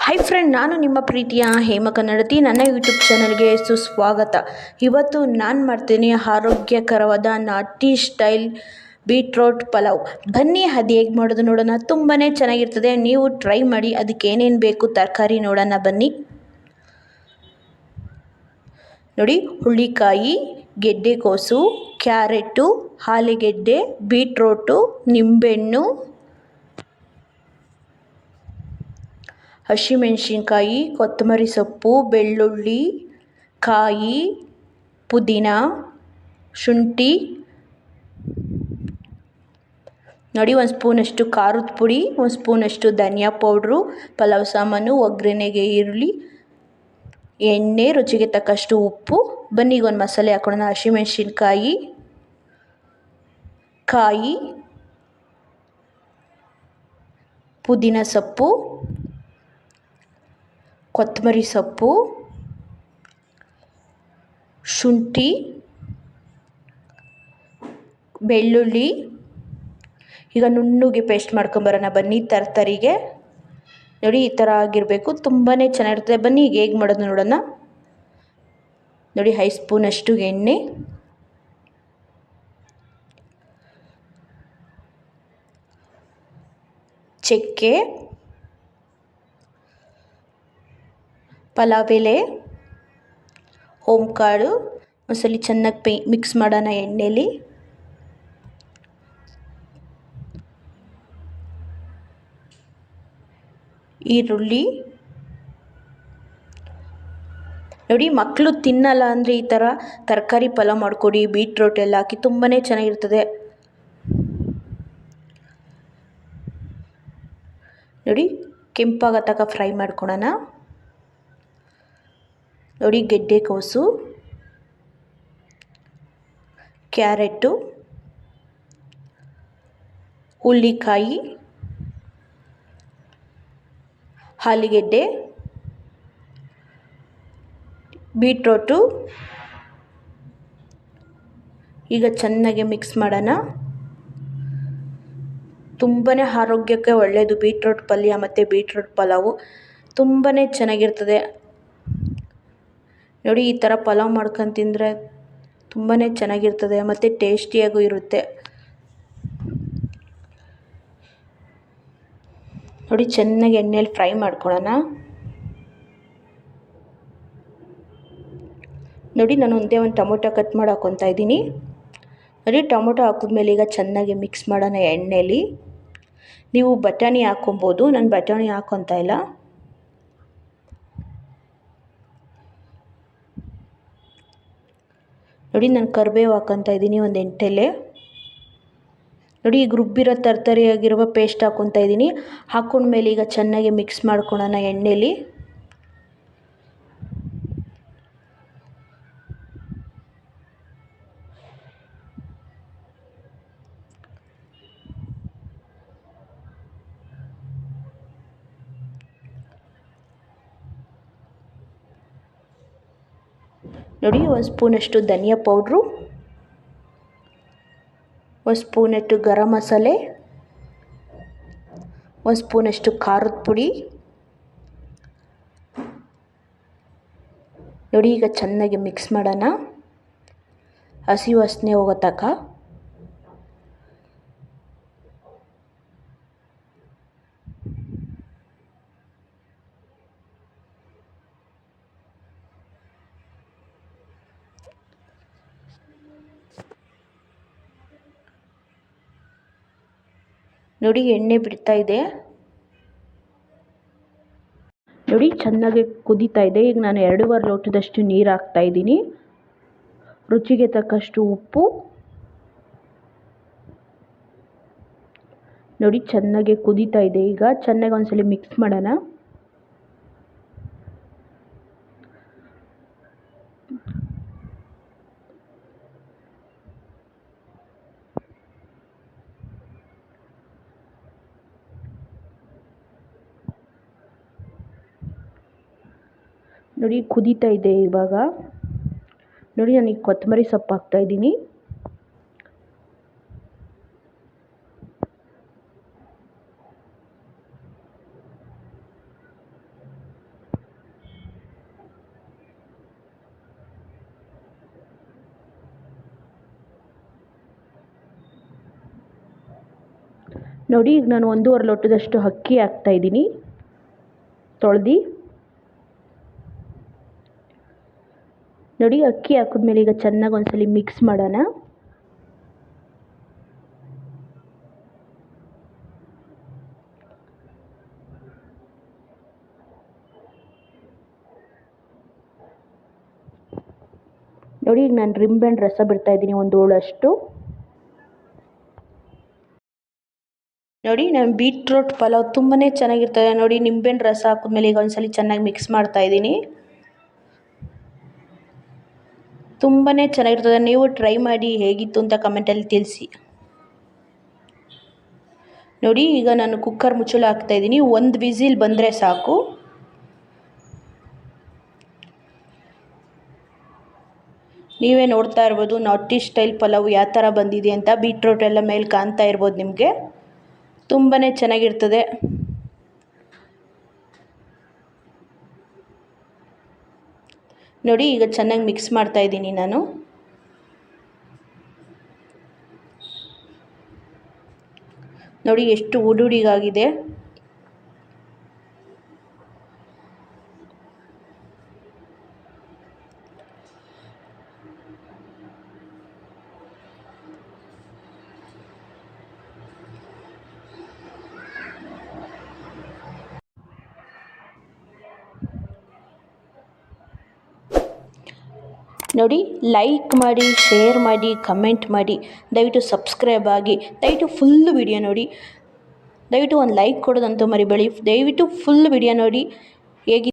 Hi friend, ನಾನು ನಿಮ್ಮ ಪ್ರೀತಿಯ ಹೇಮ ಕನ್ನಡತಿ. ನನ್ನ ಯೂಟ್ಯೂಬ್ ಚಾನಲ್ಗೆ ಸುಸ್ವಾಗತ. ಇವತ್ತು ನಾನು ಮಾಡ್ತೀನಿ ಆರೋಗ್ಯಕರವಾದ ನಾಟಿ ಸ್ಟೈಲ್ ಬೀಟ್ರೋಟ್ ಪಲಾವ್. ಬನ್ನಿ ಅದು ಹೇಗೆ ಮಾಡೋದು ನೋಡೋಣ. ತುಂಬಾ ಚೆನ್ನಾಗಿರ್ತದೆ, ನೀವು ಟ್ರೈ ಮಾಡಿ. ಅದಕ್ಕೆ ಏನೇನು ಬೇಕು ತರಕಾರಿ ನೋಡೋಣ ಬನ್ನಿ. ನೋಡಿ, ಹುಳ್ಳಿಕಾಯಿ, ಗೆಡ್ಡೆಕೋಸು, ಕ್ಯಾರೆಟು, ಆಲೂಗೆಡ್ಡೆ, ಬೀಟ್ರೋಟು, ನಿಂಬೆಹಣ್ಣು, ಹಸಿಮೆಣಸಿನ್ಕಾಯಿ, ಕೊತ್ತಂಬರಿ ಸೊಪ್ಪು, ಬೆಳ್ಳುಳ್ಳಿ, ಕಾಯಿ, ಪುದೀನ, ಶುಂಠಿ. ನೋಡಿ, 1 ಸ್ಪೂನಷ್ಟು ಖಾರದ ಪುಡಿ, 1 ಸ್ಪೂನಷ್ಟು ಧನಿಯಾ ಪೌಡ್ರು, ಪಲಾವ್ ಸಾಮಾನು, ಒಗ್ಗರಣೆಗೆ ಈರುಳ್ಳಿ, ಎಣ್ಣೆ, ರುಚಿಗೆ ತಕ್ಕಷ್ಟು ಉಪ್ಪು. ಬನ್ನಿ ಈಗ ಒಂದು ಮಸಾಲೆ ಹಾಕೊಳ್ಳೋಣ. ಹಸಿಮೆಣಸಿನ್ಕಾಯಿ, ಕಾಯಿ, ಪುದೀನ ಸೊಪ್ಪು, ಕೊತ್ತಂಬರಿ ಸೊಪ್ಪು, ಶುಂಠಿ, ಬೆಳ್ಳುಳ್ಳಿ. ಈಗ ನುಣ್ಣಗೆ ಪೇಸ್ಟ್ ಮಾಡ್ಕೊಂಬರೋಣ ಬನ್ನಿ. ತರಕಾರಿಗೆ ನೋಡಿ, ಈ ಥರ ಆಗಿರಬೇಕು. ತುಂಬಾ ಚೆನ್ನಾಗಿರ್ತದೆ. ಬನ್ನಿ ಈಗ ಹೇಗೆ ಮಾಡೋದು ನೋಡೋಣ. ನೋಡಿ, 5 ಸ್ಪೂನಷ್ಟು ಎಣ್ಣೆ, ಚಕ್ಕೆ, ಪಲಾವ್ ಎಲೆ, ಓಂಕಾಳು. ಒಂದ್ಸಲಿ ಚೆನ್ನಾಗಿ ಮಿಕ್ಸ್ ಮಾಡೋಣ ಎಣ್ಣೆಲಿ. ಈರುಳ್ಳಿ. ನೋಡಿ, ಮಕ್ಕಳು ತಿನ್ನಲ್ಲ ಅಂದರೆ ಈ ಥರ ತರಕಾರಿ ಪಲಾವ್ ಮಾಡಿಕೊಡಿ. ಬೀಟ್ರೋಟ್ ಎಲ್ಲ ಹಾಕಿ ತುಂಬಾ ಚೆನ್ನಾಗಿರ್ತದೆ. ನೋಡಿ, ಕೆಂಪಾಗ ತನಕ ಫ್ರೈ ಮಾಡ್ಕೊಳೋಣ. ನೋಡಿ, ಗೆಡ್ಡೆಕೋಸು, ಕ್ಯಾರೆಟು, ಹುಳ್ಳಿಕಾಯಿ, ಆಲೂಗೆಡ್ಡೆ, ಬೀಟ್ರೋಟು. ಈಗ ಚೆನ್ನಾಗಿ ಮಿಕ್ಸ್ ಮಾಡೋಣ. ತುಂಬಾ ಆರೋಗ್ಯಕ್ಕೆ ಒಳ್ಳೆಯದು ಬೀಟ್ರೋಟ್ ಪಲ್ಯ ಮತ್ತು ಬೀಟ್ರೋಟ್ ಪಲಾವು. ತುಂಬಾ ಚೆನ್ನಾಗಿರ್ತದೆ. ನೋಡಿ, ಈ ಥರ ಪಲಾವ್ ಮಾಡ್ಕೊಂಡು ತಿಂದರೆ ತುಂಬಾ ಚೆನ್ನಾಗಿರ್ತದೆ ಮತ್ತು ಟೇಸ್ಟಿಯಾಗೂ ಇರುತ್ತೆ. ನೋಡಿ, ಚೆನ್ನಾಗಿ ಎಣ್ಣೆಯಲ್ಲಿ ಫ್ರೈ ಮಾಡ್ಕೊಳ್ಳೋಣ. ನೋಡಿ, ನಾನು ಒಂದೇ ಒಂದು ಟೊಮೊಟೊ ಕಟ್ ಮಾಡಿ ಹಾಕ್ಕೊತಾ ಇದ್ದೀನಿ. ನೋಡಿ, ಟೊಮೊಟೊ ಹಾಕಿದ್ಮೇಲೆ ಈಗ ಚೆನ್ನಾಗಿ ಮಿಕ್ಸ್ ಮಾಡೋಣ ಎಣ್ಣೆಯಲ್ಲಿ. ನೀವು ಬಟಾಣಿ ಹಾಕ್ಕೊಬೋದು, ನಾನು ಬಟಾಣಿ ಹಾಕ್ಕೊತಾ ಇಲ್ಲ. ನೋಡಿ, ನಾನು ಕರಿಬೇವು ಹಾಕ್ಕೊತಾ ಇದ್ದೀನಿ, ಒಂದು 8 ಎಲೆ. ನೋಡಿ, ಈಗ ರುಬ್ಬಿರೋ ತರಕಾರಿಯಾಗಿರುವ ಪೇಸ್ಟ್ ಹಾಕ್ಕೊತಾ ಇದ್ದೀನಿ. ಹಾಕ್ಕೊಂಡ್ಮೇಲೆ ಈಗ ಚೆನ್ನಾಗಿ ಮಿಕ್ಸ್ ಮಾಡ್ಕೊಳ್ಳೋಣ ಎಣ್ಣೆಲಿ. ನೋಡಿ, 1 ಸ್ಪೂನಷ್ಟು ಧನಿಯಾ ಪೌಡ್ರು, 1 ಸ್ಪೂನಷ್ಟು ಗರಂ ಮಸಾಲೆ, 1 ಸ್ಪೂನಷ್ಟು ಖಾರದ ಪುಡಿ. ನೋಡಿ, ಈಗ ಚೆನ್ನಾಗಿ ಮಿಕ್ಸ್ ಮಾಡೋಣ ಹಸಿ ವಾಸನೆ ಹೋಗೋ ತನಕ. ನೋಡಿ, ಎಣ್ಣೆ ಬಿಡ್ತಾ ಇದೆ. ನೋಡಿ, ಚೆನ್ನಾಗಿ ಕುದೀತಾ ಇದೆ. ಈಗ ನಾನು 2.5 ಲೋಟದಷ್ಟು ನೀರು ಹಾಕ್ತಾ ಇದ್ದೀನಿ. ರುಚಿಗೆ ತಕ್ಕಷ್ಟು ಉಪ್ಪು. ನೋಡಿ, ಚೆನ್ನಾಗಿ ಕುದೀತಾ ಇದೆ. ಈಗ ಚೆನ್ನಾಗಿ ಒಂದ್ಸಲ ಮಿಕ್ಸ್ ಮಾಡೋಣ. ನೋಡಿ, ಕುದೀತಾ ಇದೆ ಇವಾಗ. ನೋಡಿ, ನಾನೀಗ ಕೊತ್ತಂಬರಿ ಸೊಪ್ಪು ಹಾಕ್ತಾಯಿದ್ದೀನಿ. ನೋಡಿ ಈಗ ನಾನು 1.5 ಲೋಟದಷ್ಟು ಅಕ್ಕಿ ಹಾಕ್ತಾಯಿದ್ದೀನಿ ತೊಳೆದು. ನೋಡಿ ಅಕ್ಕಿ ಹಾಕಿದ್ಮೇಲೆ ಈಗ ಚೆನ್ನಾಗಿ ಒಂದ್ಸಲಿ ಮಿಕ್ಸ್ ಮಾಡೋಣ. ನೋಡಿ ಈಗ ನಾನು ನಿಂಬೆಹಣ್ಣು ರಸ ಬಿಡ್ತಾಯಿದ್ದೀನಿ 1 ಹೋಳಷ್ಟು. ನೋಡಿ ನಾನು ಬೀಟ್ರೋಟ್ ಪಲಾವ್ ತುಂಬಾ ಚೆನ್ನಾಗಿರ್ತದೆ. ನೋಡಿ ನಿಂಬೆಹಣ್ಣು ರಸ ಹಾಕಿದ್ಮೇಲೆ ಈಗ ಒಂದ್ಸಲಿ ಚೆನ್ನಾಗಿ ಮಿಕ್ಸ್ ಮಾಡ್ತಾಯಿದ್ದೀನಿ. ತುಂಬಾ ಚೆನ್ನಾಗಿರ್ತದೆ, ನೀವು ಟ್ರೈ ಮಾಡಿ ಹೇಗಿತ್ತು ಅಂತ ಕಮೆಂಟಲ್ಲಿ ತಿಳಿಸಿ. ನೋಡಿ ಈಗ ನಾನು ಕುಕ್ಕರ್ ಮುಚ್ಚಳ ಹಾಕ್ತಾಯಿದ್ದೀನಿ, 1 ವಿಸಿಲ್ ಬಂದರೆ ಸಾಕು. ನೀವೇ ನೋಡ್ತಾ ಇರ್ಬೋದು ನಾಟಿ ಸ್ಟೈಲ್ ಪಲಾವ್ ಯಾವ ಥರ ಬಂದಿದೆ ಅಂತ. ಬೀಟ್ರೋಟ್ ಎಲ್ಲ ಮೇಲೆ ಕಾಣ್ತಾ ಇರ್ಬೋದು ನಿಮಗೆ, ತುಂಬಾ ಚೆನ್ನಾಗಿರ್ತದೆ. ನೋಡಿ ಈಗ ಚೆನ್ನಾಗಿ ಮಿಕ್ಸ್ ಮಾಡ್ತಾ ಇದ್ದೀನಿ ನಾನು. ನೋಡಿ ಎಷ್ಟು ಉಡುಡಿಗಾಗಿದೆ. ನೋಡಿ ಲೈಕ್ ಮಾಡಿ, ಶೇರ್ ಮಾಡಿ, ಕಮೆಂಟ್ ಮಾಡಿ, ದಯವಿಟ್ಟು ಸಬ್ಸ್ಕ್ರೈಬ್ ಆಗಿ, ದಯವಿಟ್ಟು ಫುಲ್ ವಿಡಿಯೋ ನೋಡಿ. ದಯವಿಟ್ಟು ಒಂದು ಲೈಕ್ ಕೊಡೋದಂತೂ ಮರಿಬೇಡಿ. ದಯವಿಟ್ಟು ಫುಲ್ ವಿಡಿಯೋ ನೋಡಿ ಹೇಗೆ